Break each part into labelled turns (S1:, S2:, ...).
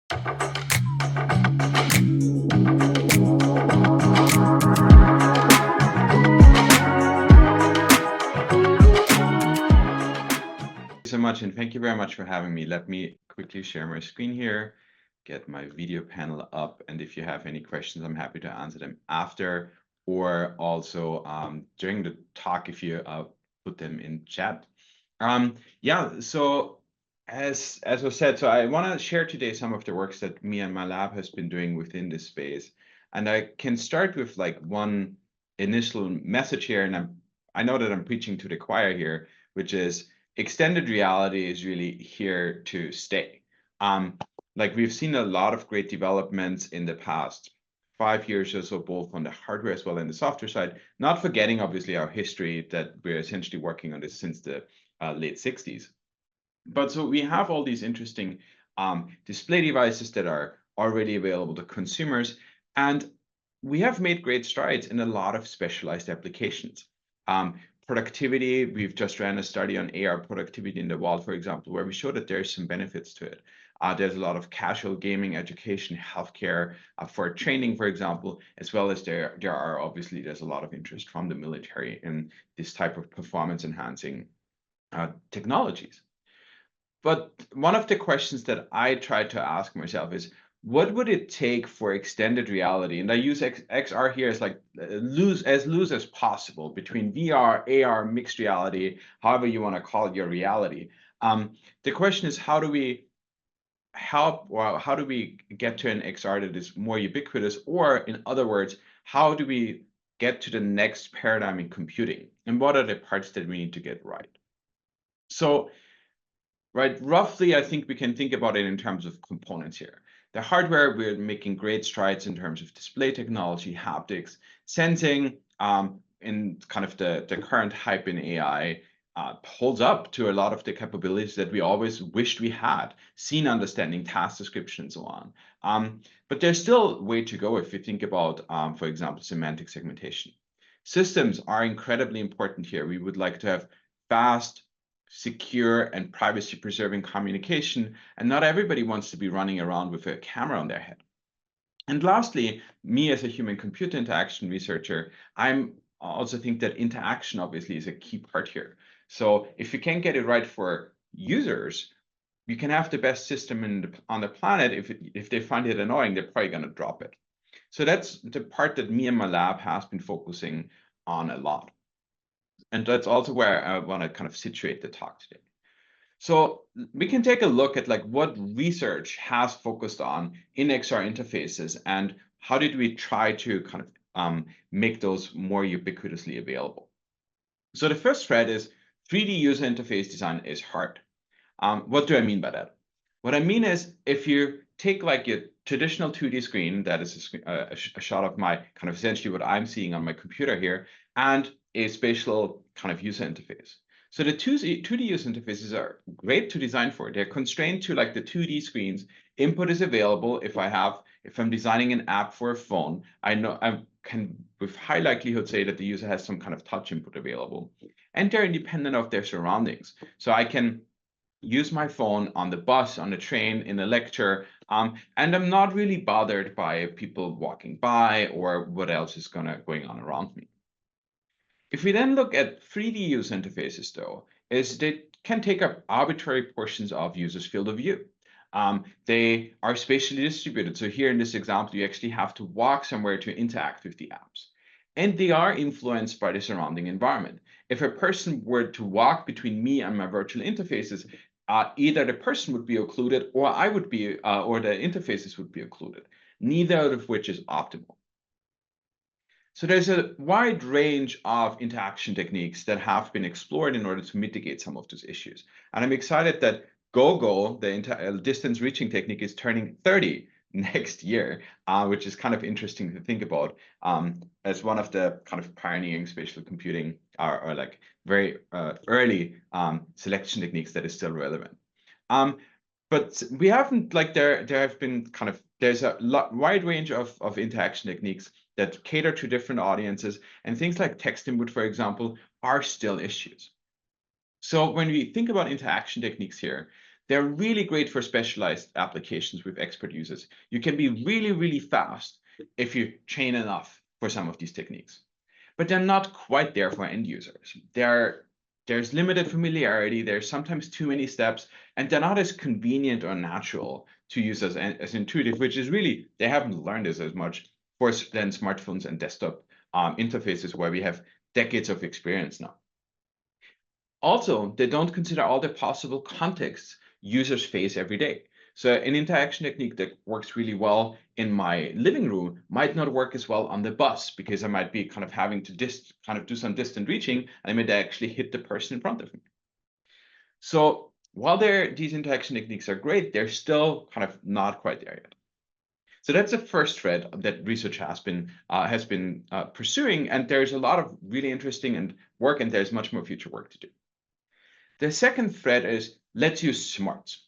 S1: So much, and thank you very much for having me. Let me quickly share my screen here, get my video panel up, and if you have any questions, I'm happy to answer them after, or also during the talk if you put them in chat. Yeah, so as was said, so I want to share today some of the works that me and my lab has been doing within this space, and I can start with like one initial message here, and I know that I'm preaching to the choir here, which is extended reality is really here to stay. Like we've seen a lot of great developments in the past 5 years or so, both on the hardware as well as the software side, not forgetting obviously our history that we're essentially working on this since the late 60s. But so we have all these interesting display devices that are already available to consumers, and we have made great strides in a lot of specialized applications. Productivity, we've just ran a study on AR productivity in the wall, for example, where we show that there's some benefits to it. There's a lot of casual gaming, education, healthcare, for training, for example, as well as there's a lot of interest from the military in this type of performance enhancing technologies. But one of the questions that I try to ask myself is, what would it take for extended reality? And I use XR here as like loose as possible between VR, AR, mixed reality, however you want to call it your reality. The question is, how do we how do we get to an XR that is more ubiquitous? Or in other words, how do we get to the next paradigm in computing? And what are the parts that we need to get right? So right, roughly, I think we can think about it in terms of components here. The hardware, we're making great strides in terms of display technology, haptics, sensing, in kind of the current hype in AI holds up to a lot of the capabilities that we always wished we had, scene understanding, task description, and so on. But there's still way to go if you think about, for example, semantic segmentation. Systems are incredibly important here. We would like to have fast, secure, and privacy preserving communication, and not everybody wants to be running around with a camera on their head. And lastly, me as a human computer interaction researcher, I'm also think that interaction obviously is a key part here. So if you can get it right for users, you can have the best system on the planet. If they find it annoying, they're probably going to drop it. So that's the part that me and my lab has been focusing on a lot. And that's also where I want to kind of situate the talk today. So we can take a look at like what research has focused on in XR interfaces and how did we try to kind of make those more ubiquitously available. So the first thread is 3D user interface design is hard. What do I mean by that? What I mean is if you take like a traditional 2D screen, that is a shot of my kind of essentially what I'm seeing on my computer here, and a spatial kind of user interface. So the 2D user interfaces are great to design for. They're constrained to like the 2D screens. Input is available. If I'm designing an app for a phone, I know I can with high likelihood say that the user has some kind of touch input available. And they're independent of their surroundings. So I can use my phone on the bus, on the train, in a lecture, and I'm not really bothered by people walking by or what else is going on around me. If we then look at 3D user interfaces, though, is they can take up arbitrary portions of users' field of view. They are spatially distributed. So here in this example, you actually have to walk somewhere to interact with the apps. And they are influenced by the surrounding environment. If a person were to walk between me and my virtual interfaces, either the person would be occluded or I would be, or the interfaces would be occluded, neither of which is optimal. So there's a wide range of interaction techniques that have been explored in order to mitigate some of those issues. And I'm excited that GoGo, the distance reaching technique, is turning 30 next year, which is kind of interesting to think about as one of the kind of pioneering spatial computing or like very early selection techniques that is still relevant. But we haven't like there have been kind of there's a wide range of interaction techniques that cater to different audiences, and things like text input, for example, are still issues. So when we think about interaction techniques here, They're really great for specialized applications with expert users. You can be really, really fast if you train enough for some of these techniques. But they're not quite there for end users. There's limited familiarity, there's sometimes too many steps, and they're not as convenient or natural to use as intuitive, which is really, they haven't learned this as much for than smartphones and desktop interfaces where we have decades of experience now. Also, they don't consider all the possible contexts users face every day. So an interaction technique that works really well in my living room might not work as well on the bus because I might be kind of having to do some distant reaching, and I might actually hit the person in front of me. So while these interaction techniques are great, they're still kind of not quite there yet. So that's the first thread that research has been pursuing, and there's a lot of really interesting work, and there's much more future work to do. The second thread is let's use smarts.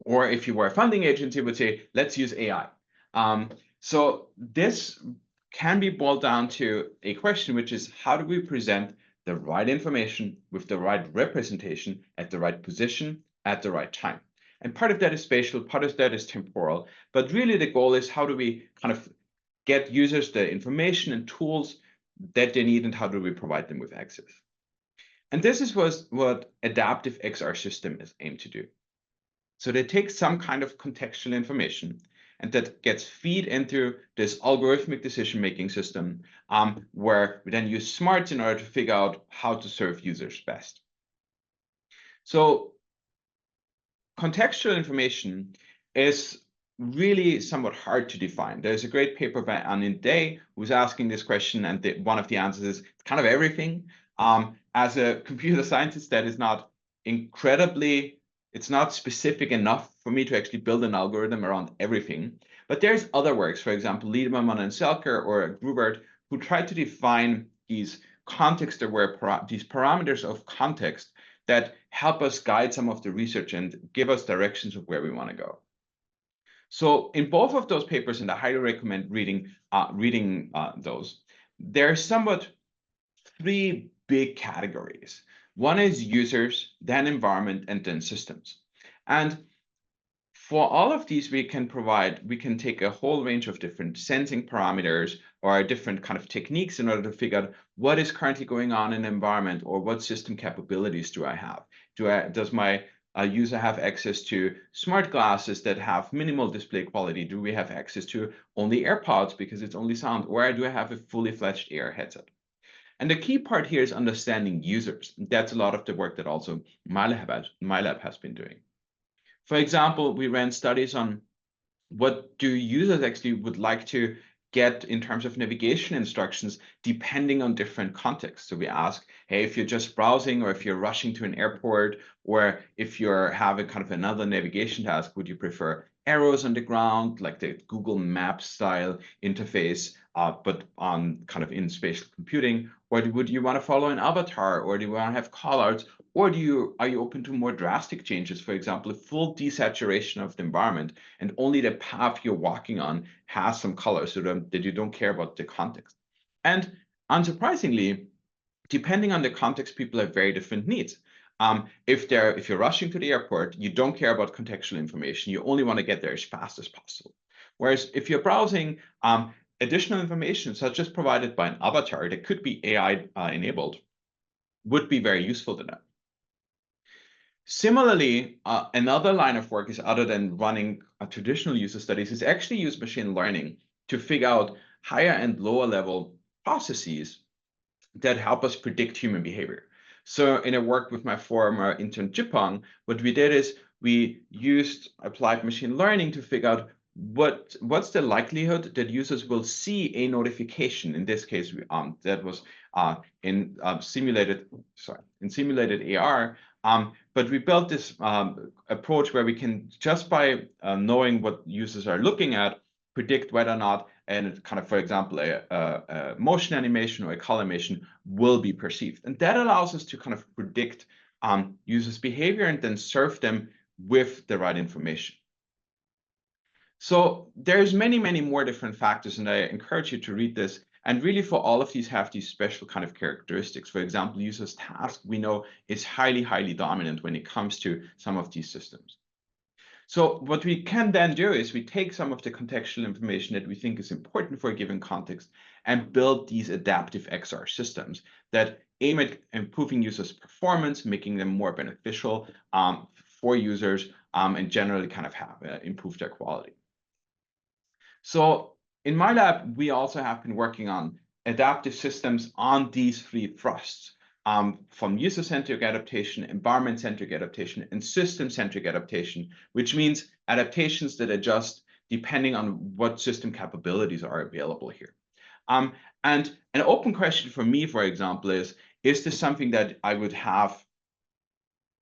S1: Or if you were a funding agency, would say, let's use AI. So this can be boiled down to a question, which is how do we present the right information with the right representation at the right position at the right time? And part of that is spatial, part of that is temporal. But really the goal is how do we kind of get users the information and tools that they need, and how do we provide them with access? And this is what adaptive XR system is aimed to do. So they take some kind of contextual information, and that gets feed into this algorithmic decision-making system where we then use smarts in order to figure out how to serve users best. So contextual information is really somewhat hard to define. There's a great paper by Anin Day who's asking this question, and one of the answers is kind of everything. As a computer scientist, that is not it's not specific enough for me to actually build an algorithm around everything. But there's other works, for example, Lindlbauer and Selker or Grubert, who try to define these context-aware these parameters of context that help us guide some of the research and give us directions of where we want to go. So in both of those papers, and I highly recommend reading those, there's somewhat three big categories. One is users, then environment, and then systems. And for all of these, we can take a whole range of different sensing parameters or different kind of techniques in order to figure out what is currently going on in the environment, or what system capabilities do I have? Does my user have access to smart glasses that have minimal display quality? Do we have access to only AirPods because it's only sound? Or do I have a fully fledged AR headset? And the key part here is understanding users. That's a lot of the work that also my lab has been doing. For example, we ran studies on what do users actually would like to get in terms of navigation instructions depending on different contexts. So we ask, hey, if you're just browsing, or if you're rushing to an airport, or if you're having kind of another navigation task, would you prefer arrows on the ground, like the Google Maps style interface, but on kind of in spatial computing? Or would you want to follow an avatar, or do you want to have callouts? Or are you open to more drastic changes? For example, a full desaturation of the environment, and only the path you're walking on has some color, so that you don't care about the context. And unsurprisingly, depending on the context, people have very different needs. If you're rushing to the airport, you don't care about contextual information. You only want to get there as fast as possible. Whereas if you're browsing, additional information, such as provided by an avatar that could be AI enabled, would be very useful to them. Similarly, another line of work is, other than running traditional user studies, is actually use machine learning to figure out higher and lower level processes that help us predict human behavior. So in a work with my former intern Jipang, what we did is we applied machine learning to figure out what's the likelihood that users will see a notification. In this case, that was in simulated AR. But we built this approach where we can, just by knowing what users are looking at, predict whether or not, and kind of, for example, a motion animation or a color animation will be perceived. And that allows us to kind of predict users' behavior and then serve them with the right information. So there's many, many more different factors, and I encourage you to read this. And really, for all of these, have these special kind of characteristics. For example, users' task, we know, is highly, highly dominant when it comes to some of these systems. So what we can then do is we take some of the contextual information that we think is important for a given context and build these adaptive XR systems that aim at improving users' performance, making them more beneficial for users, and generally kind of have improve their quality. So in my lab, we also have been working on adaptive systems on these three thrusts. From user-centric adaptation, environment-centric adaptation, and system-centric adaptation, which means adaptations that adjust depending on what system capabilities are available here. And an open question for me, for example, is this something that I would have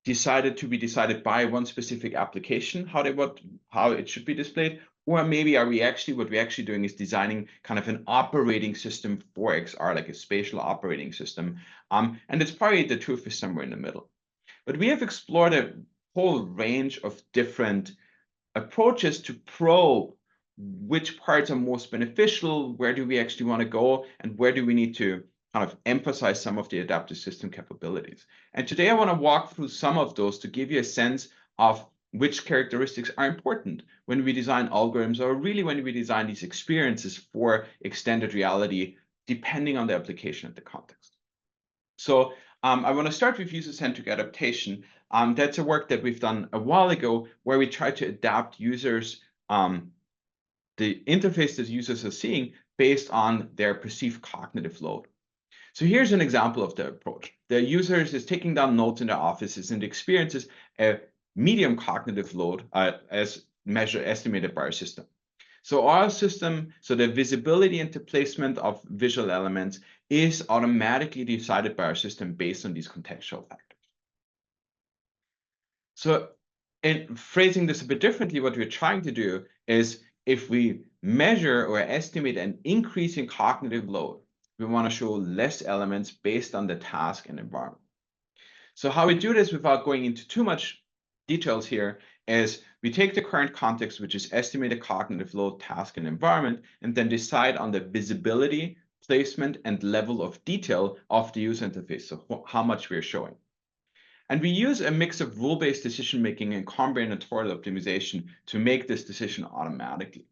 S1: decided to be decided by one specific application, how it should be displayed? Or maybe what we're actually doing is designing kind of an operating system for XR, like a spatial operating system. And it's probably the truth is somewhere in the middle. But we have explored a whole range of different approaches to probe which parts are most beneficial, where do we actually want to go, and where do we need to kind of emphasize some of the adaptive system capabilities. And today I want to walk through some of those to give you a sense of which characteristics are important when we design algorithms, or really when we design these experiences for extended reality, depending on the application and the context. So I want to start with user-centric adaptation. That's a work that we've done a while ago where we try to adapt users, the interface that users are seeing based on their perceived cognitive load. So here's an example of the approach. The user is taking down notes in their offices and experiences a medium cognitive load as estimated by our system. So our system, so the visibility and the placement of visual elements is automatically decided by our system based on these contextual factors. So in phrasing this a bit differently, what we're trying to do is if we measure or estimate an increase in cognitive load, we want to show less elements based on the task and environment. So how we do this without going into too much details here is we take the current context, which is estimated cognitive load, task, and environment, and then decide on the visibility, placement, and level of detail of the user interface, so how much we're showing. And we use a mix of rule-based decision-making and combinatorial optimization to make this decision automatically.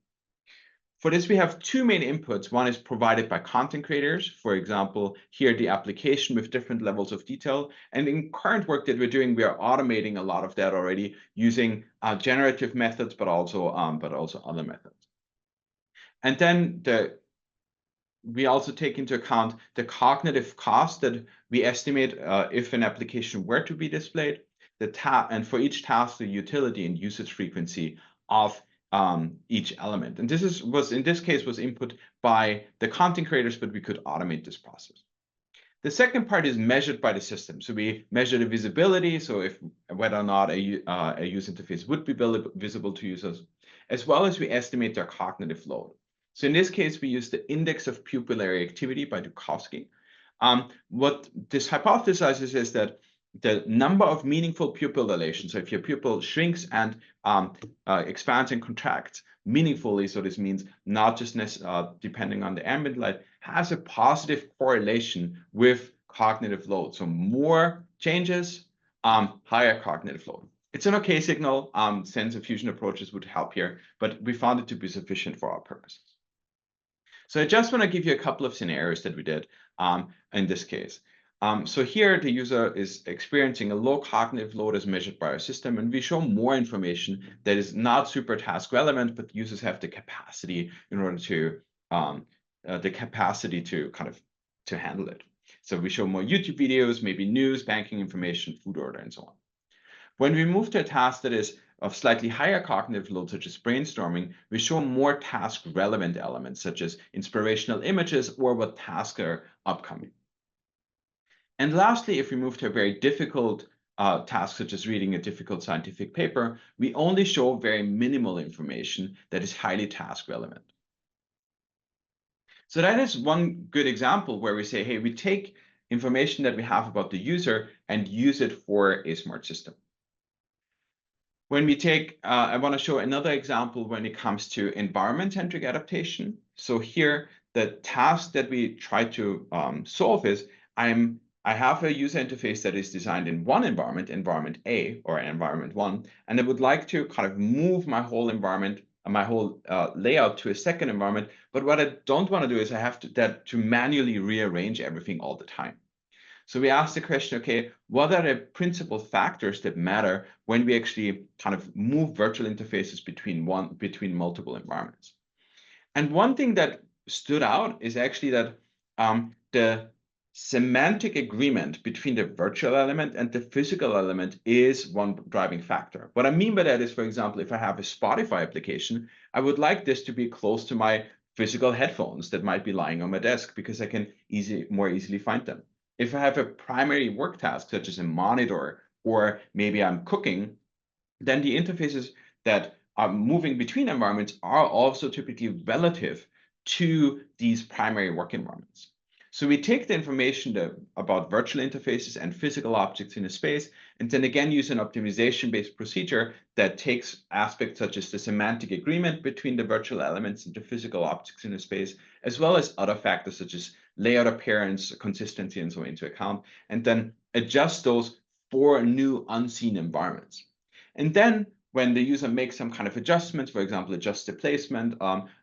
S1: For this, we have two main inputs. One is provided by content creators, for example, here the application with different levels of detail. And in current work that we're doing, we are automating a lot of that already using generative methods, but also other methods. And then we also take into account the cognitive cost that we estimate if an application were to be displayed, and for each task, the utility and usage frequency of each element. And this was in this case input by the content creators, but we could automate this process. The second part is measured by the system. So we measure the visibility, so whether or not a user interface would be visible to users, as well as we estimate their cognitive load. So in this case, we use the index of pupillary activity by Dukowski. What this hypothesizes is that the number of meaningful pupil dilations, so if your pupil shrinks and expands and contracts meaningfully, so this means not just depending on the ambient light, has a positive correlation with cognitive load. So more changes, higher cognitive load. It's an okay signal. Sensor fusion approaches would help here, but we found it to be sufficient for our purposes. So I just want to give you a couple of scenarios that we did in this case. So here the user is experiencing a low cognitive load as measured by our system, and we show more information that is not super task relevant, but users have the capacity in order to to handle it. So we show more YouTube videos, maybe news, banking information, food order, and so on. When we move to a task that is of slightly higher cognitive load, such as brainstorming, we show more task-relevant elements, such as inspirational images or what tasks are upcoming. And lastly, if we move to a very difficult task, such as reading a difficult scientific paper, we only show very minimal information that is highly task-relevant. So that is one good example where we say, hey, we take information that we have about the user and use it for a smart system. When we take, I want to show another example when it comes to environment-centric adaptation. So here, the task that we try to solve is I'm I have a user interface that is designed in one environment, environment A or environment one, and I would like to kind of move my whole environment, my whole layout to a second environment. But what I don't want to do is I have to manually rearrange everything all the time. So we asked the question, okay, what are the principal factors that matter when we actually kind of move virtual interfaces between multiple environments? And one thing that stood out is actually that the semantic agreement between the virtual element and the physical element is one driving factor. What I mean by that is, for example, if I have a Spotify application, I would like this to be close to my physical headphones that might be lying on my desk because I can more easily find them. If I have a primary work task, such as a monitor, or maybe I'm cooking, then the interfaces that are moving between environments are also typically relative to these primary work environments. So we take the information about virtual interfaces and physical objects in a space, and then again use an optimization-based procedure that takes aspects such as the semantic agreement between the virtual elements and the physical objects in a space, as well as other factors such as layout appearance, consistency, and so on into account, and then adjust those for new unseen environments. And then when the user makes some kind of adjustments, for example, adjust the placement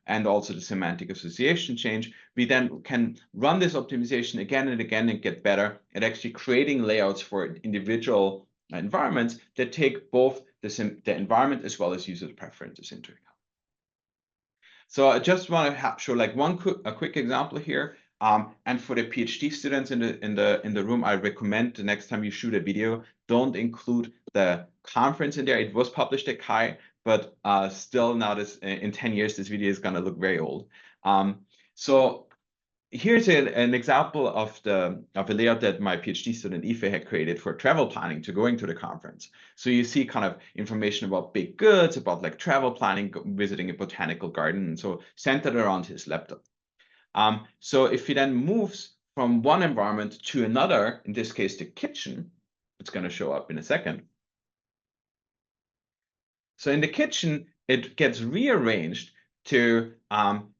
S1: and also the semantic association change, we then can run this optimization again and again and get better at actually creating layouts for individual environments that take both the environment as well as user preferences into account. So I just want to show like a quick example here. And for the PhD students in the room, I recommend the next time you shoot a video, don't include the conference in there. It was published at CHCI, but still now in 10 years, this video is going to look very old. So here's an example of a layout that my PhD student Ife had created for travel planning to going to the conference. So you see kind of information about baked goods, about like travel planning, visiting a botanical garden, and so centered around his laptop. So if he then moves from one environment to another, in this case, the kitchen, it's going to show up in a second. So in the kitchen, it gets rearranged to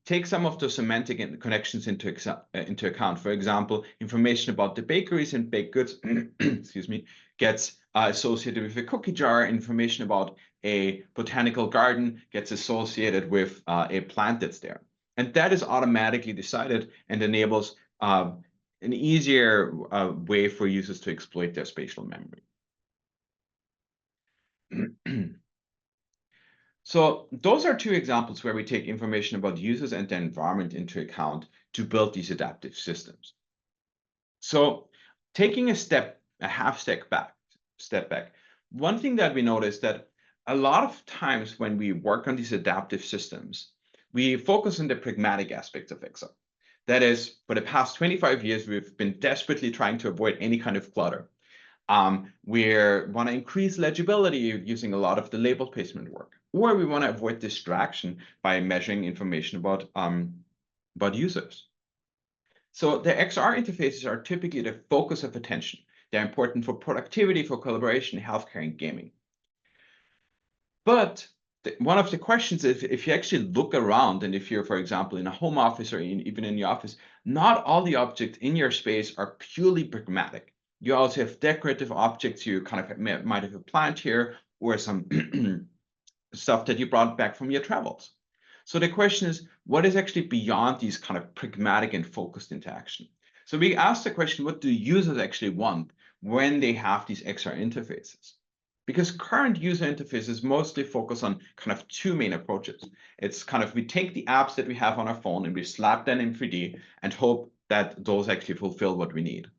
S1: take some of the semantic connections into account. For example, information about the bakeries and baked goods, excuse me, gets associated with a cookie jar. Information about a botanical garden gets associated with a plant that's there. And that is automatically decided and enables an easier way for users to exploit their spatial memory. So those are two examples where we take information about users and their environment into account to build these adaptive systems. So taking a half step back, one thing that we noticed that a lot of times when we work on these adaptive systems, we focus on the pragmatic aspects of XR. That is, for the past 25 years, we've been desperately trying to avoid any kind of clutter. We want to increase legibility using a lot of the label placement work, or we want to avoid distraction by measuring information about users. So the XR interfaces are typically the focus of attention. They're important for productivity, for collaboration, healthcare, and gaming. But one of the questions is, if you actually look around, and if you're, for example, in a home office or even in your office, not all the objects in your space are purely pragmatic. You also have decorative objects. You kind of might have a plant here or some stuff that you brought back from your travels. So the question is, what is actually beyond these kind of pragmatic and focused interaction? So we asked the question, what do users actually want when they have these XR interfaces? Because current user interfaces mostly focus on kind of two main approaches. It's kind of we take the apps that we have on our phone and we slap them in 3D and hope that those actually fulfill what we need.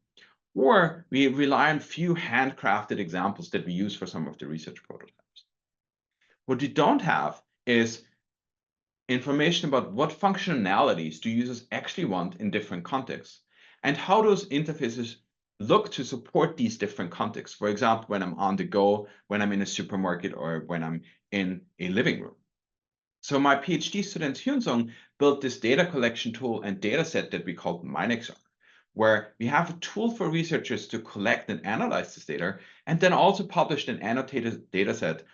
S1: Or we rely on few handcrafted examples that we use for some of the research prototypes. What we don't have is information about what functionalities do users actually want in different contexts, and how those interfaces look to support these different contexts. For example, when I'm on the go, when I'm in a supermarket, or when I'm in a living room. So my PhD student Hyunsung built this data collection tool and data set that we called MineXR, where we have a tool for researchers to collect and analyze this data, and then also published an annotated data set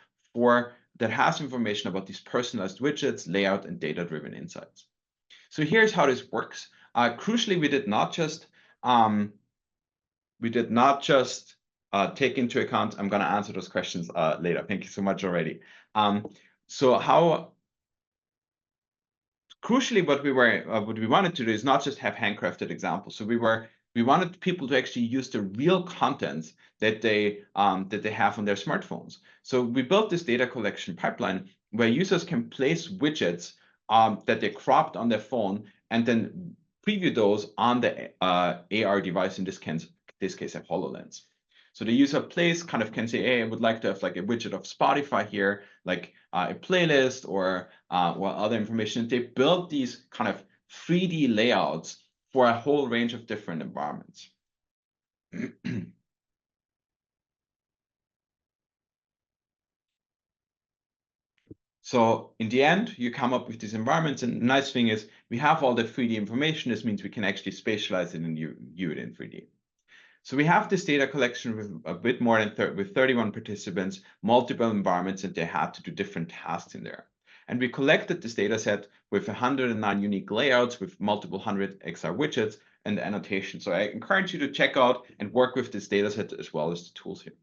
S1: that has information about these personalized widgets, layout, and data-driven insights. So here's how this works. Crucially, we did not just we did not just take into account, I'm going to answer those questions later. Thank you so much already. So how crucially, what we wanted to do is not just have handcrafted examples. So we wanted people to actually use the real contents that they have on their smartphones. So we built this data collection pipeline where users can place widgets that they cropped on their phone and then preview those on the AR device. In this case, a HoloLens. So the user can say, hey, I would like to have like a widget of Spotify here, like a playlist or other information. They build these kind of 3D layouts for a whole range of different environments. So in the end, you come up with these environments. And the nice thing is we have all the 3D information. This means we can actually spatialize it and view it in 3D. So we have this data collection with a bit more than with 31 participants, multiple environments, and they had to do different tasks in there. And we collected this data set with 109 unique layouts with multiple hundred XR widgets and annotation. So I encourage you to check out and work with this data set as well as the tools here.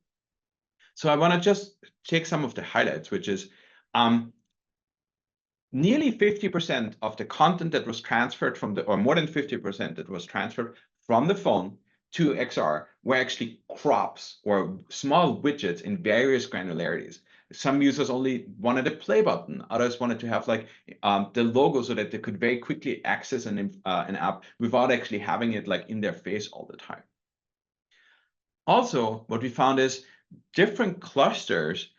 S1: So I want to just take some of the highlights, which is nearly 50% of the content that was transferred from or more than 50% that was transferred from the phone to XR were actually crops or small widgets in various granularities. Some users only wanted a play button. Others wanted to have like the logo so that they could very quickly access an app without actually having it like in their face all the time. Also, what we found is different clusters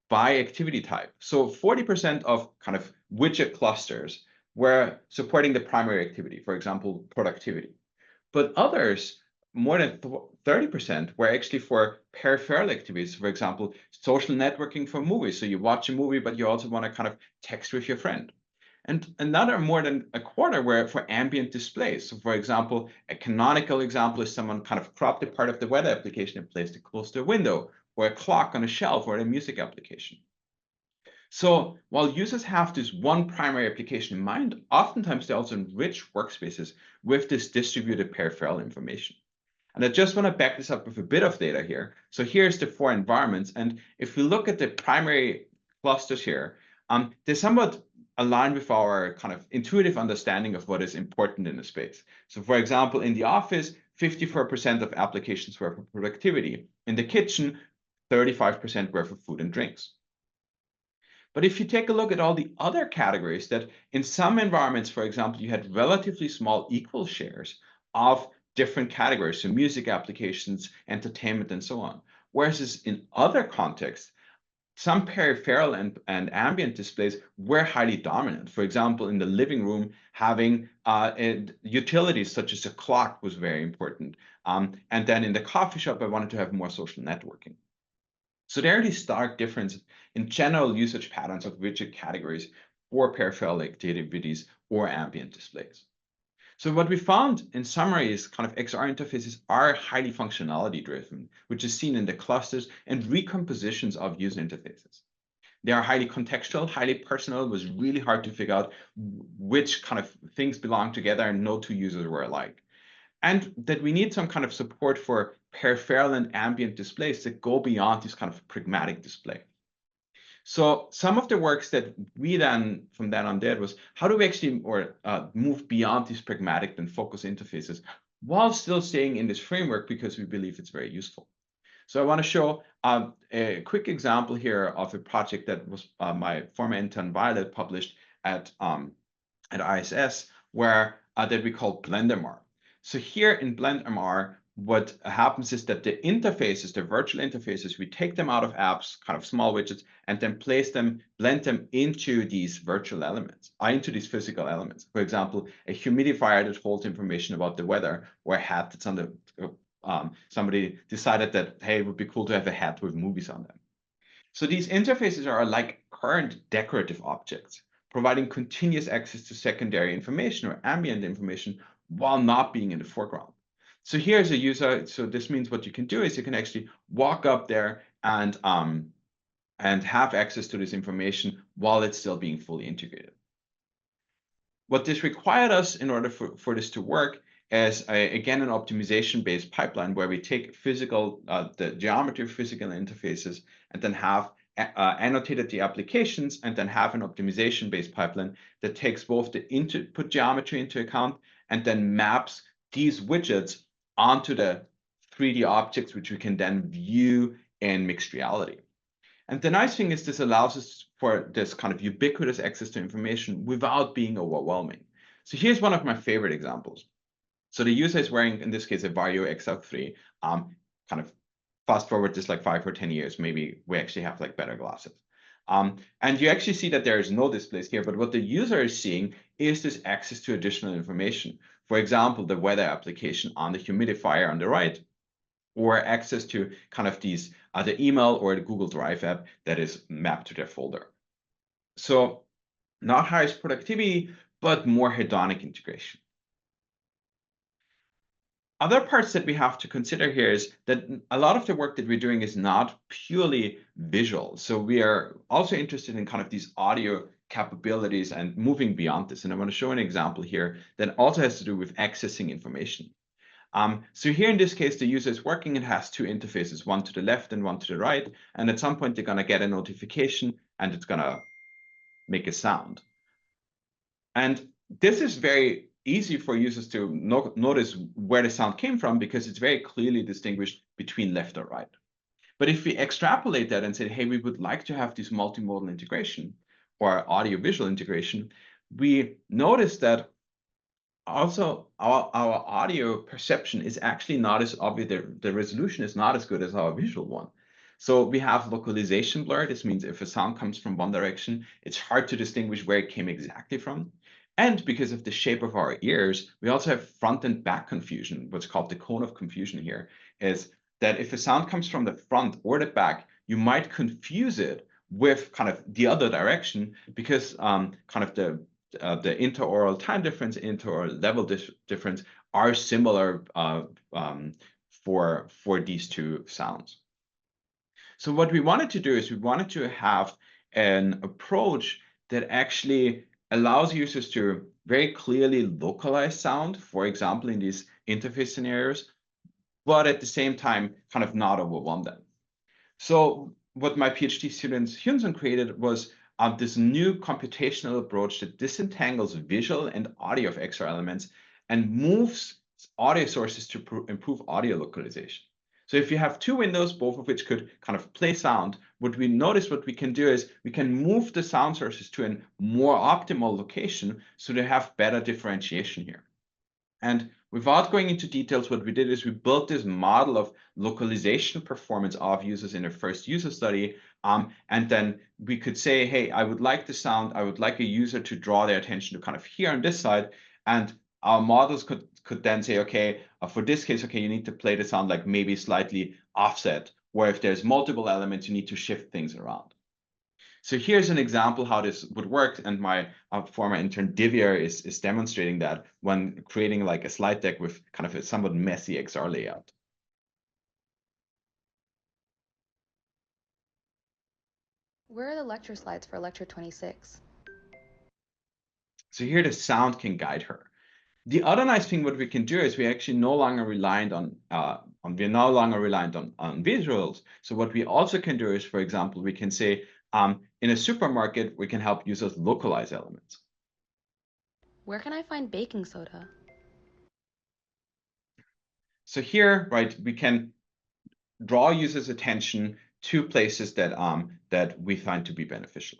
S1: by activity type. So 40% of kind of widget clusters were supporting the primary activity, for example, productivity. But others, more than 30%, were actually for peripheral activities, for example, social networking for movies. So you watch a movie, but you also want to kind of text with your friend. And another more than a quarter were for ambient displays. So for example, a canonical example is someone kind of cropped a part of the weather application and placed it close to a window, or a clock on a shelf, or a music application. So while users have this one primary application in mind, oftentimes they also enrich workspaces with this distributed peripheral information. And I just want to back this up with a bit of data here. So here's the 4 environments. And if we look at the primary clusters here, they somewhat align with our kind of intuitive understanding of what is important in a space. So for example, in the office, 54% of applications were for productivity. In the kitchen, 35% were for food and drinks. But if you take a look at all the other categories that in some environments, for example, you had relatively small equal shares of different categories, so music applications, entertainment, and so on. Whereas in other contexts, some peripheral and ambient displays were highly dominant. For example, in the living room, having utilities such as a clock was very important. And then in the coffee shop, I wanted to have more social networking. So there are these stark differences in general usage patterns of widget categories for peripheral activities or ambient displays. So what we found in summary is kind of XR interfaces are highly functionality driven, which is seen in the clusters and recompositions of user interfaces. They are highly contextual, highly personal. It was really hard to figure out which kind of things belong together and no two users were alike. And that we need some kind of support for peripheral and ambient displays that go beyond this kind of pragmatic display. So some of the works that we then from then on did was how do we actually move beyond these pragmatic and focus interfaces while still staying in this framework because we believe it's very useful. So I want to show a quick example here of a project that was my former intern Violet published at ISS where that we call BlendMR. So here in BlendMR, what happens is that the interfaces, the virtual interfaces, we take them out of apps, kind of small widgets, and then blend them into these virtual elements, into these physical elements. For example, a humidifier that holds information about the weather, or a hat that's on the, somebody decided that, hey, it would be cool to have a hat with movies on them. So these interfaces are like current decorative objects, providing continuous access to secondary information or ambient information while not being in the foreground. So here's a user. So this means what you can do is you can actually walk up there and have access to this information while it's still being fully integrated. What this required us in order for this to work is again an optimization-based pipeline where we take the geometry of physical interfaces and then have annotated the applications and then have an optimization-based pipeline that takes both the input geometry into account and then maps these widgets onto the 3D objects, which we can then view in mixed reality. And the nice thing is this allows us for this kind of ubiquitous access to information without being overwhelming. So here's one of my favorite examples. So the user is wearing, in this case, a Vario XR3. Kind of fast forward this like 5 or 10 years, maybe we actually have like better glasses. And you actually see that there is no displays here, but what the user is seeing is this access to additional information. For example, the weather application on the humidifier on the right, or access to kind of these the email or the Google Drive app that is mapped to their folder. So not highest productivity, but more hedonic integration. Other parts that we have to consider here is that a lot of the work that we're doing is not purely visual. So we are also interested in kind of these audio capabilities and moving beyond this. And I want to show an example here that also has to do with accessing information. So here in this case, the user is working and has two interfaces, one to the left and one to the right. And at some point, they're going to get a notification and it's going to make a sound. And this is very easy for users to notice where the sound came from because it's very clearly distinguished between left or right. But if we extrapolate that and say, hey, we would like to have this multimodal integration or audio-visual integration, we notice that also our audio perception is actually not as obvious. The resolution is not as good as our visual one. So we have localization blur. This means if a sound comes from one direction, it's hard to distinguish where it came exactly from. And because of the shape of our ears, we also have front and back confusion. What's called the cone of confusion here is that if a sound comes from the front or the back, you might confuse it with kind of the other direction because kind of the intraoral time difference, intraoral level difference are similar for these two sounds. So what we wanted to do is we wanted to have an approach that actually allows users to very clearly localize sound, for example, in these interface scenarios, but at the same time, kind of not overwhelm them. So what my PhD student Hyunsun created was this new computational approach that disentangles visual and audio of XR elements and moves audio sources to improve audio localization. So if you have two windows, both of which could kind of play sound, what we can do is we can move the sound sources to a more optimal location so they have better differentiation here. And without going into details, what we did is we built this model of localization performance of users in a first user study. And then we could say, hey, I would like the sound. I would like a user to draw their attention to kind of here on this side. And our models could then say, okay, for this case, okay, you need to play the sound like maybe slightly offset, where if there's multiple elements, you need to shift things around. So here's an example how this would work, and my former intern Divya is demonstrating that when creating like a slide deck with kind of a somewhat messy XR layout.
S2: Where are the lecture slides for lecture 26?
S1: So here the sound can guide her. The other nice thing what we can do is we actually no longer reliant on visuals. So what we also can do is, for example, we can say in a supermarket, we can help users localize elements.
S2: Where can I find baking soda?
S1: So here, right, we can draw users' attention to places that we find to be beneficial.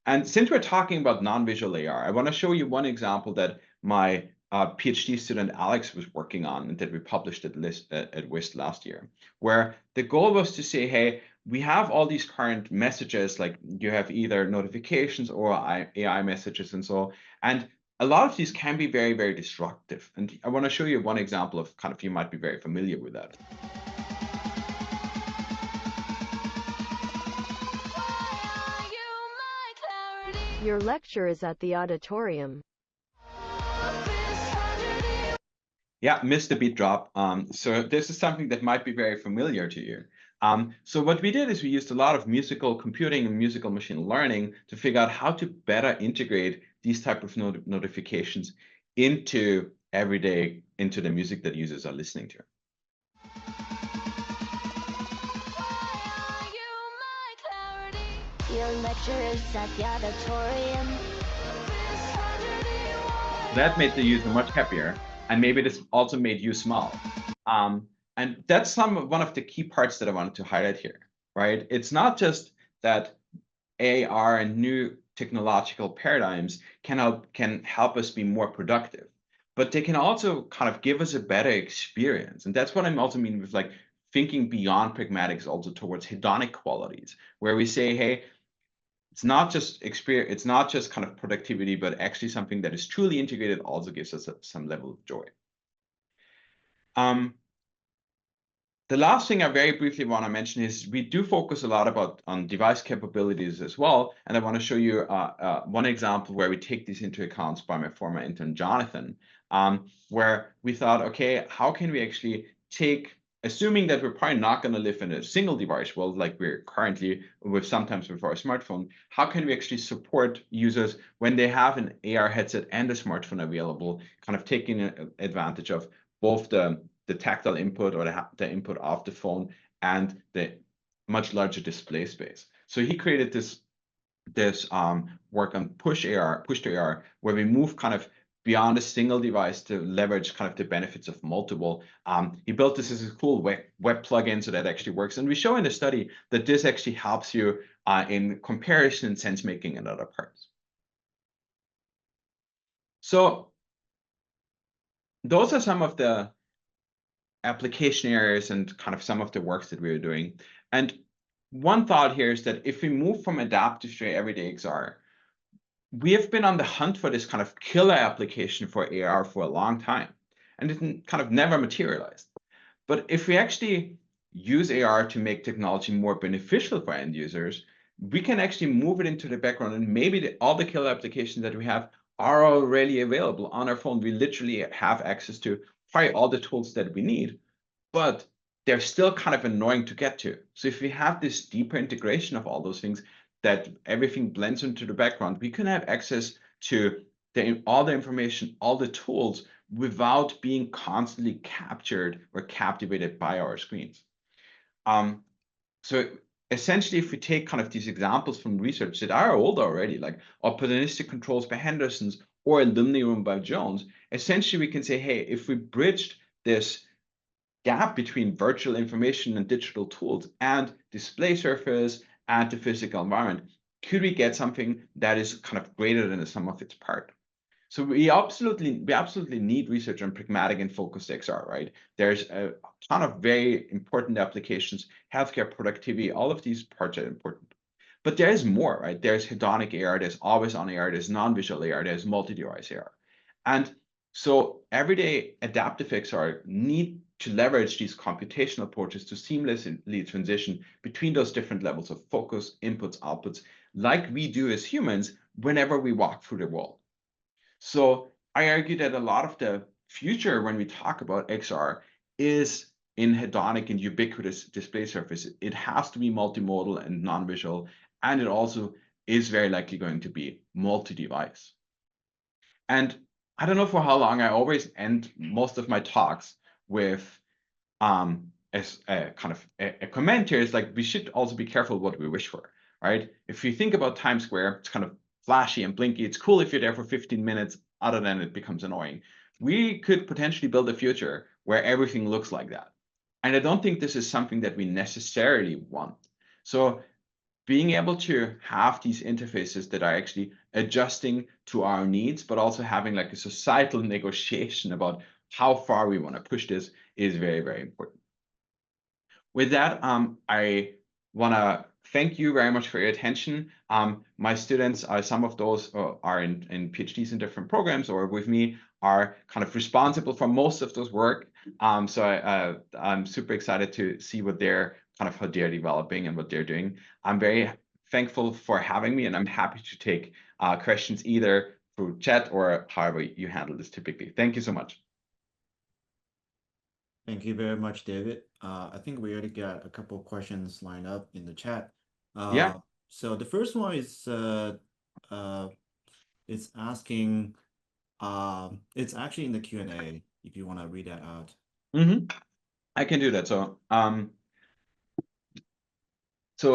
S1: And since we're talking about non-visual AR, I want to show you one example that my PhD student Alex was working on and that we published at WIST last year, where the goal was to say, hey, we have all these current messages, like you have either notifications or AI messages and so, and a lot of these can be very, very destructive. And I want to show you one example of kind of, you might be very familiar with that.
S3: Your lecture is at the auditorium.
S1: Yeah, missed the beat drop. So this is something that might be very familiar to you. So what we did is we used a lot of musical computing and musical machine learning to figure out how to better integrate these type of notifications into every day into the music that users are listening to.
S3: Your lecture is at the auditorium.
S1: That made the user much happier, and maybe this also made you smile. And that's one of the key parts that I wanted to highlight here, right? It's not just that AR and new technological paradigms can help us be more productive, but they can also kind of give us a better experience. And that's what I'm also mean with like thinking beyond pragmatics also towards hedonic qualities, where we say, hey, it's not just experience, it's not just kind of productivity, but actually something that is truly integrated also gives us some level of joy. The last thing I very briefly want to mention is we do focus a lot on device capabilities as well. And I want to show you one example where we take these into account by my former intern, Jonathan, where we thought, okay, how can we actually take, assuming that we're probably not going to live in a single device world like we're currently sometimes with our smartphone, how can we actually support users when they have an AR headset and a smartphone available, kind of taking advantage of both the tactile input or the input of the phone and the much larger display space. So he created this work on push to AR, where we move kind of beyond a single device to leverage kind of the benefits of multiple. He built this as a cool web plugin so that actually works. And we show in the study that this actually helps you in comparison and sense making and other parts. So those are some of the application areas and kind of some of the works that we are doing. And one thought here is that if we move from adaptive to everyday XR, we have been on the hunt for this kind of killer application for AR for a long time, and it kind of never materialized. But if we actually use AR to make technology more beneficial for end users, we can actually move it into the background, and maybe all the killer applications that we have are already available on our phone. We literally have access to probably all the tools that we need, but they're still kind of annoying to get to. So if we have this deeper integration of all those things, that everything blends into the background, we can have access to all the information, all the tools, without being constantly captured or captivated by our screens. So essentially, if we take kind of these examples from research that are old already, like opportunistic controls by Henderson's or Lindlbauer by Jones, essentially we can say, hey, if we bridged this gap between virtual information and digital tools and display surface and the physical environment, could we get something that is kind of greater than the sum of its part? So we absolutely need research on pragmatic and focused XR, right? There's a ton of very important applications, healthcare, productivity, all of these parts are important. But there is more, right? There's hedonic AR, there's always on AR, there's non-visual AR, there's multi-device AR. And so everyday adaptive XR need to leverage these computational approaches to seamlessly transition between those different levels of focus, inputs, outputs, like we do as humans whenever we walk through the world. So I argue that a lot of the future when we talk about XR is in hedonic and ubiquitous display surface. It has to be multimodal and non-visual, and it also is very likely going to be multi-device. And I don't know for how long, I always end most of my talks with as a kind of a comment here is like, we should also be careful what we wish for, right? If you think about Times Square, it's kind of flashy and blinky. It's cool if you're there for 15 minutes, other than it becomes annoying. We could potentially build a future where everything looks like that. And I don't think this is something that we necessarily want. So being able to have these interfaces that are actually adjusting to our needs, but also having like a societal negotiation about how far we want to push this is very, very important. With that, I want to thank you very much for your attention. My students, some of those are in PhDs in different programs or with me, are kind of responsible for most of those work. So I'm super excited to see what they're how they're developing and what they're doing. I'm very thankful for having me, and I'm happy to take questions either through chat or however you handle this typically. Thank you so much.
S4: Thank you very much, David. I think we already got a couple of questions lined up in the chat.
S1: Yeah.
S4: So the first one is asking, It's actually in the Q&A if you want to read that out.
S1: I can do that. So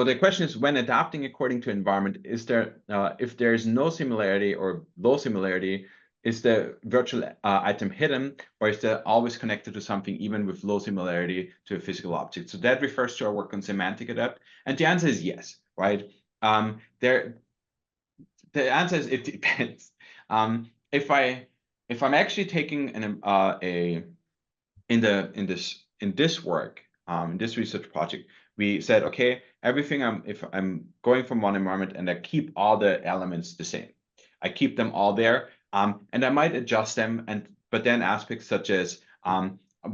S1: the question is, when adapting according to environment, is there if there is no similarity or low similarity, is the virtual item hidden, or is that always connected to something even with low similarity to a physical object? So that refers to our work on semantic adapt, and the answer is yes, right? The answer is it depends. If I'm actually taking in this work, in this research project, we said, okay, everything if I'm going from one environment and I keep all the elements the same, I keep them all there, and I might adjust them, but then aspects such as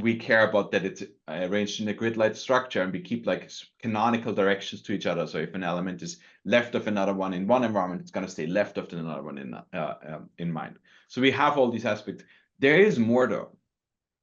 S1: we care about that it's arranged in a grid-like structure, and we keep like canonical directions to each other. So if an element is left of another one in one environment, it's going to stay left of another one in mind. So we have all these aspects. There is more though.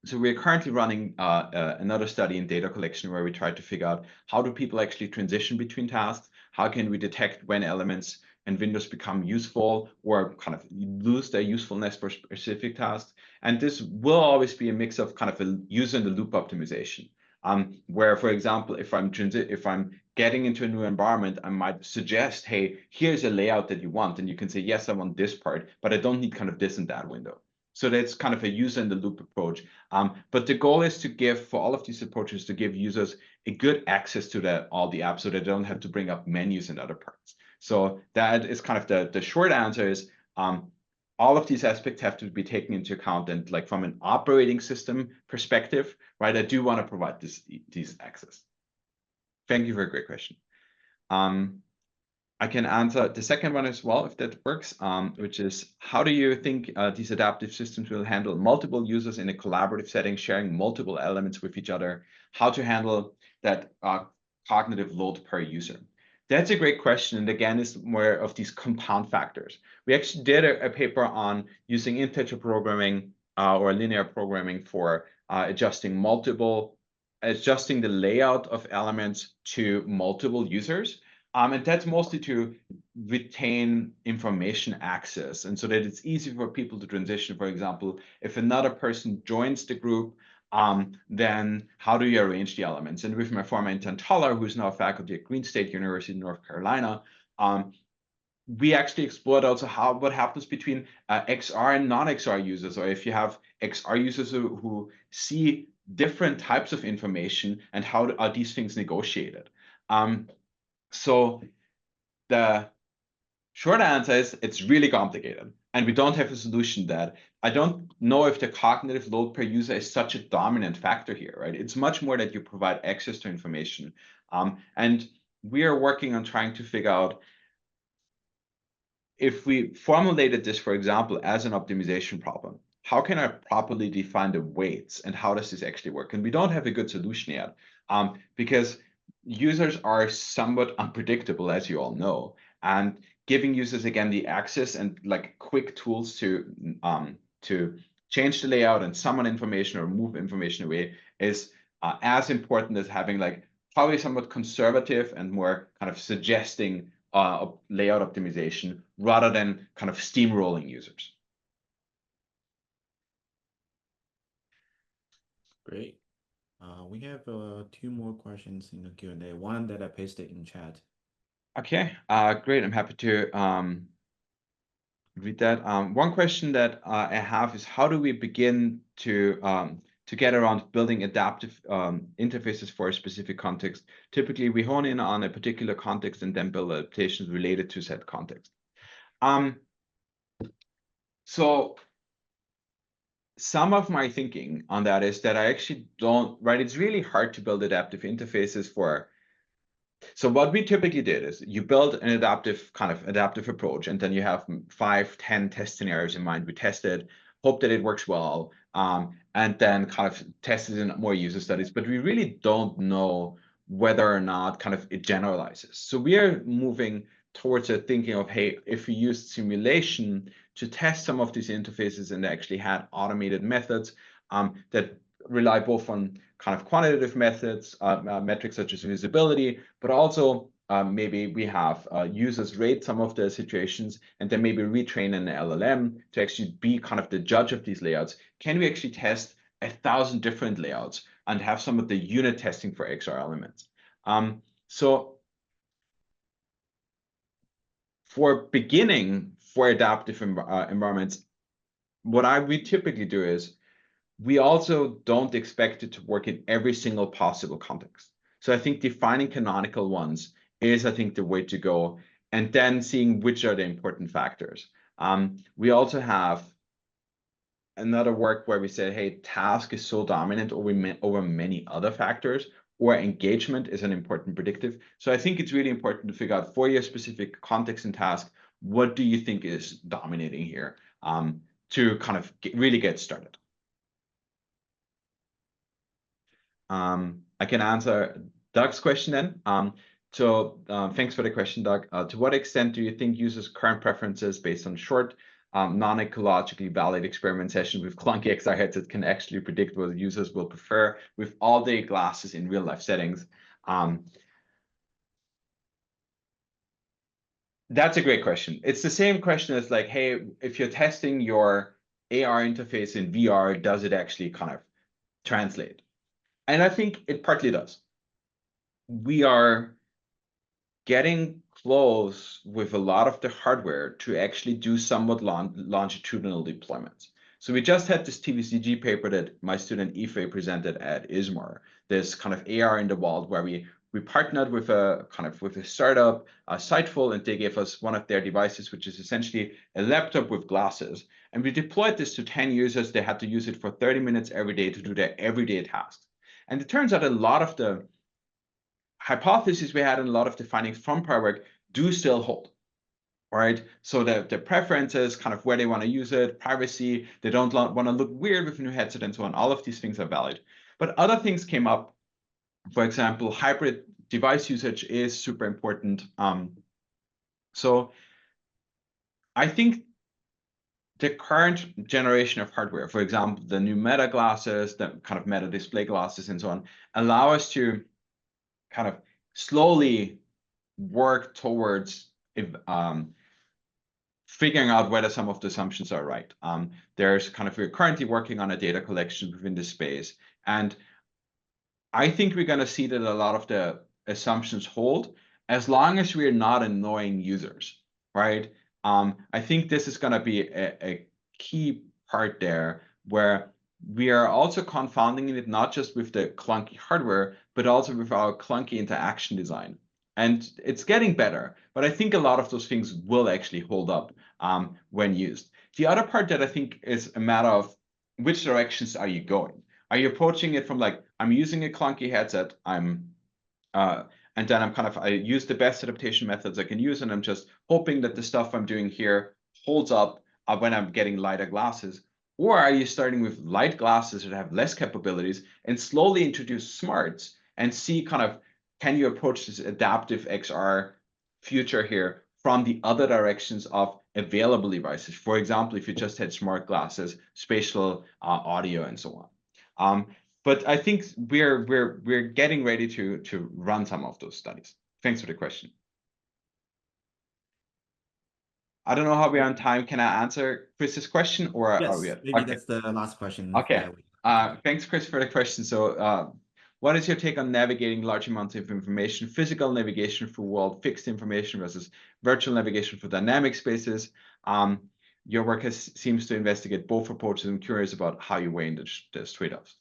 S1: So we're currently running another study in data collection where we try to figure out how do people actually transition between tasks? How can we detect when elements and windows become useful or kind of lose their usefulness for specific tasks? And this will always be a mix of kind of a user in the loop optimization, where, for example, if I'm getting into a new environment, I might suggest, hey, here's a layout that you want, and you can say, yes, I want this part, but I don't need kind of this and that window. So that's kind of a user in the loop approach. But the goal is to give, for all of these approaches, to give users a good access to all the apps so they don't have to bring up menus and other parts. So that is kind of the short answer is all of these aspects have to be taken into account. And like from an operating system perspective, right, I do want to provide these access. Thank you for a great question. I can answer the second one as well, if that works, which is, how do you think these adaptive systems will handle multiple users in a collaborative setting, sharing multiple elements with each other? How to handle that cognitive load per user? That's a great question. And again, it's more of these compound factors. We actually did a paper on using integer programming or linear programming for adjusting the layout of elements to multiple users. And that's mostly to retain information access, and so that it's easy for people to transition. For example, if another person joins the group, then how do you arrange the elements? And with my former intern Toller, who's now a faculty at Green State University in North Carolina, we actually explored also what happens between XR and non-XR users, or if you have XR users who see different types of information, and how are these things negotiated? So the short answer is it's really complicated, and we don't have a solution that. I don't know if the cognitive load per user is such a dominant factor here, right? It's much more that you provide access to information. And we are working on trying to figure out if we formulated this, for example, as an optimization problem, how can I properly define the weights, and how does this actually work? And we don't have a good solution yet, because users are somewhat unpredictable, as you all know, and giving users again the access and like quick tools to change the layout and summon information or move information away is as important as having like probably somewhat conservative and more kind of suggesting layout optimization rather than kind of steamrolling users.
S4: Great. We have 2 more questions in the Q&A. One that I pasted in chat.
S1: Okay, great. I'm happy to read that. One question that I have is, how do we begin to get around building adaptive interfaces for a specific context? Typically, we hone in on a particular context and then build adaptations related to said context. So some of my thinking on that is that I actually don't, right? It's really hard to build adaptive interfaces for. So what we typically did is you build an adaptive approach, and then you have 5, 10 test scenarios in mind. We test it, hope that it works well, and then kind of test it in more user studies. But we really don't know whether or not kind of it generalizes. So we are moving towards a thinking of, hey, if we used simulation to test some of these interfaces and actually had automated methods that rely both on kind of quantitative methods, metrics such as visibility, but also maybe we have users rate some of the situations and then maybe retrain an LLM to actually be kind of the judge of these layouts. Can we actually test 1,000 different layouts and have some of the unit testing for XR elements? So for beginning for adaptive environments, what we typically do is we also don't expect it to work in every single possible context. So I think defining canonical ones is, I think, the way to go, and then seeing which are the important factors. We also have another work where we say, hey, task is so dominant over many other factors, or engagement is an important predictive. So I think it's really important to figure out for your specific context and task, what do you think is dominating here to kind of really get started. I can answer Doug's question then. Thanks for the question, Doug. To what extent do you think users' current preferences based on short, non-ecologically valid experiment sessions with clunky XR headsets can actually predict what users will prefer with all-day glasses in real-life settings? That's a great question. It's the same question as like, hey, if you're testing your AR interface in VR, does it actually kind of translate? And I think it partly does. We are getting close with a lot of the hardware to actually do somewhat longitudinal deployments. So we just had this TVCG paper that my student Ife presented at ISMAR, this kind of AR in the wild, where we partnered with a startup, Sightful, and they gave us one of their devices, which is essentially a laptop with glasses. And we deployed this to 10 users. They had to use it for 30 minutes every day to do their everyday tasks. And it turns out a lot of the hypotheses we had and a lot of the findings from prior work do still hold, right? So the preferences, kind of where they want to use it, privacy, they don't want to look weird with a new headset and so on. All of these things are valid. But other things came up. For example, hybrid device usage is super important. So I think the current generation of hardware, for example, the new Meta glasses, the kind of Meta display glasses and so on, allow us to kind of slowly work towards figuring out whether some of the assumptions are right. We're currently working on a data collection within this space. And I think we're going to see that a lot of the assumptions hold as long as we're not annoying users, right? I think this is going to be a key part there where we are also confounding it not just with the clunky hardware, but also with our clunky interaction design. And it's getting better, but I think a lot of those things will actually hold up when used. The other part that I think is a matter of which directions are you going? Are you approaching it from like, I'm using a clunky headset, and then I use the best adaptation methods I can use, and I'm just hoping that the stuff I'm doing here holds up when I'm getting lighter glasses? Or are you starting with light glasses that have less capabilities and slowly introduce smarts and see can you approach this adaptive XR future here from the other directions of available devices? For example, if you just had smart glasses, spatial audio, and so on. But I think we're getting ready to run some of those studies. Thanks for the question. I don't know how we're on time. Can I answer Chris's question, or
S4: yes,
S1: are we at?
S4: Maybe
S1: Okay.
S4: that's the last question.
S1: Okay. Thanks, Chris, for the question. So what is your take on navigating large amounts of information, physical navigation for world fixed information versus virtual navigation for dynamic spaces? Your work seems to investigate both approaches. I'm curious about how you weigh in the trade-offs.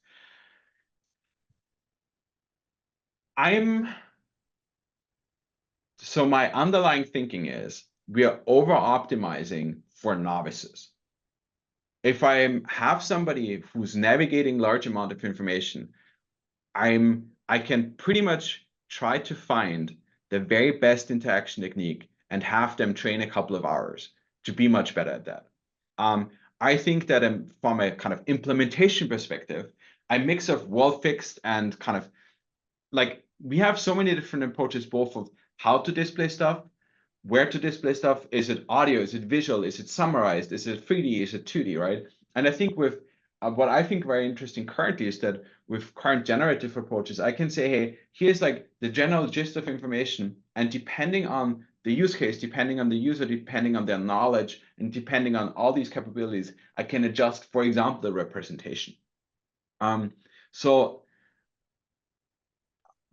S1: So my underlying thinking is we are over-optimizing for novices. If I have somebody who's navigating large amount of information, I can pretty much try to find the very best interaction technique and have them train a couple of hours to be much better at that. I think that from a kind of implementation perspective, a mix of world fixed and kind of like we have so many different approaches, both of how to display stuff, where to display stuff. Is it audio? Is it visual? Is it summarized? Is it 3D? Is it 2D, right? And I think with what I think very interesting currently is that with current generative approaches, I can say, hey, here's like the general gist of information, and depending on the use case, depending on the user, depending on their knowledge, and depending on all these capabilities, I can adjust, for example, the representation. So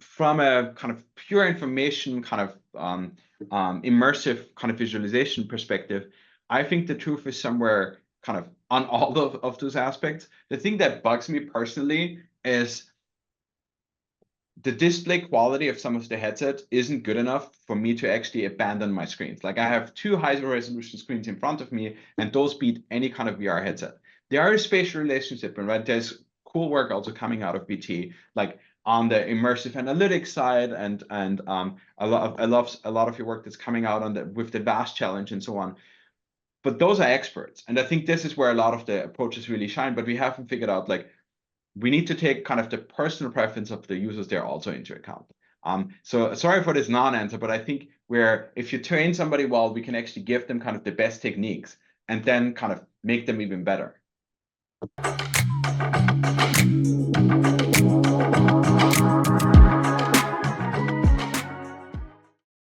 S1: from a kind of pure information kind of immersive kind of visualization perspective, I think the truth is somewhere kind of on all of those aspects. The thing that bugs me personally is the display quality of some of the headsets isn't good enough for me to actually abandon my screens. Like I have two high resolution screens in front of me, and those beat any kind of VR headset. There are a spatial relationship, and right, there's cool work also coming out of BT, like on the immersive analytics side, and I love a lot of your work that's coming out on the with the VAST challenge and so on. But those are experts, and I think this is where a lot of the approaches really shine. But we haven't figured out like we need to take kind of the personal preference of the users there also into account. So sorry for this non-answer, but I think where if you train somebody well, we can actually give them kind of the best techniques and then kind of make them even better.